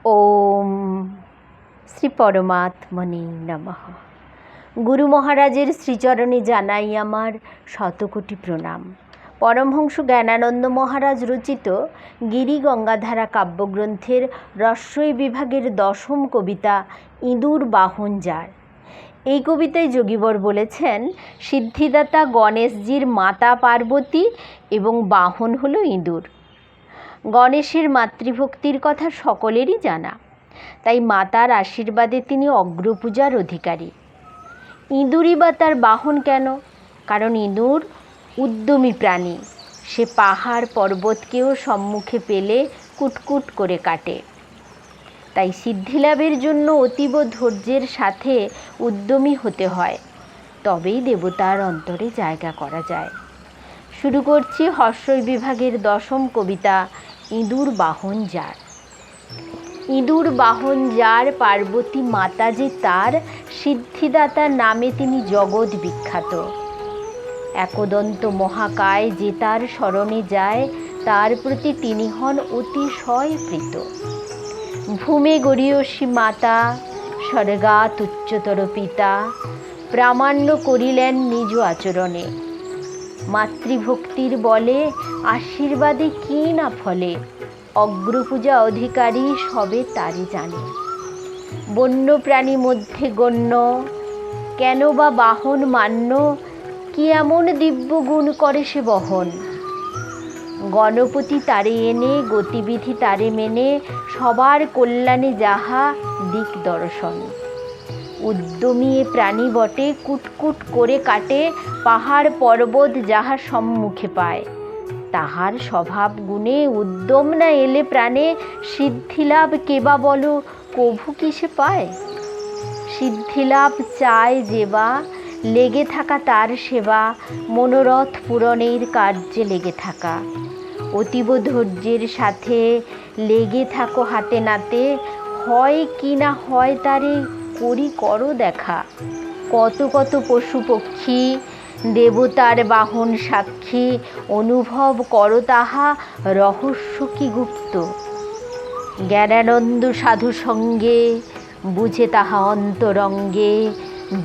ওম শ্রী পরমাত্মনে নমঃ। গুরু মহারাজের শ্রীচরণে জানাই আমার শতকোটি প্রণাম। পরমহংস জ্ঞানানন্দ মহারাজ রচিত গিরি গঙ্গাধারা কাব্যগ্রন্থের রস্যই বিভাগের 10ম কবিতা ইঁদুর বাহন যার। এই কবিতায় যোগীবর বলেছেন, সিদ্ধিদাতা গণেশজির মাতা পার্বতী এবং বাহন হলো ইঁদুর। গণেশের মাতৃভক্তির কথা সকলেরই জানা, তাই মাতার আশীর্বাদে তিনি অগ্রপূজার অধিকারী। ইঁদুরই বা তার বাহন কেন? কারণ ইঁদুর উদ্যমী প্রাণী, সে পাহাড় পর্বতকেও সম্মুখে পেলে কুটকুট করে কাটে। তাই সিদ্ধিলাভের জন্য অতীব ধৈর্যের সাথে উদ্যমী হতে হয়, তবেই দেবতার অন্তরে জায়গা করা যায়। শুরু করছি রস্যই বিভাগের 10ম কবিতা ইঁদুর বাহন যার। ইঁদুর বাহন যার, পার্বতী মাতা যে তার, সিদ্ধিদাতা নামে তিনি জগৎ বিখ্যাত। একদন্ত মহাকায় যে তার শরণে যায়, তার প্রতি তিনি হন অতিশয় প্রীত। ভূমে গরীয়সী মাতা, স্বর্গাৎ উচ্চতর পিতা, প্রামাণ্য করিলেন নিজ আচরণে। মাতৃভক্তির বলে আশীর্বাদে কি না ফলে, অগ্রপূজা অধিকারী সবে তারই জানে। বন্য প্রাণী মধ্যে গণ্য, কেন বা বাহন মান্য, কি এমন দিব্য গুণ করে সে বহন। গণপতি তারে এনে, গতিবিধি তারে মেনে, সবার কল্যাণে যাহা দিক দর্শন। উদ্যমী এ প্রাণী বটে, কুটকুট করে কাটে পাহাড় পর্বত যাহা সম্মুখে পায়। তাহার স্বভাব গুণে উদ্যম না এলে প্রাণে, সিদ্ধিলাভ কেবা বলো কভু কি সে পায়। সিদ্ধিলাভ চায় যেবা, লেগে থাকা তার সেবা, মনোরথ পূরণের কার্যে লেগে থাকা। অতীব ধৈর্যের সাথে লেগে থাকো হাতে নাতে, হয় কি না হয় তারে করো দেখা। কত কত পশু পক্ষী দেবতার বাহন সাক্ষী, অনুভব করো তাহা রহস্য কি গুপ্ত। জ্ঞানানন্দ সাধু সঙ্গে বুঝে তাহা অন্তরঙ্গে,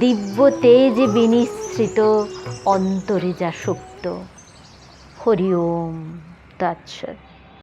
দিব্য তেজ বিনিসৃত অন্তরে যা সুপ্ত। হরি ওম তৎসৎ।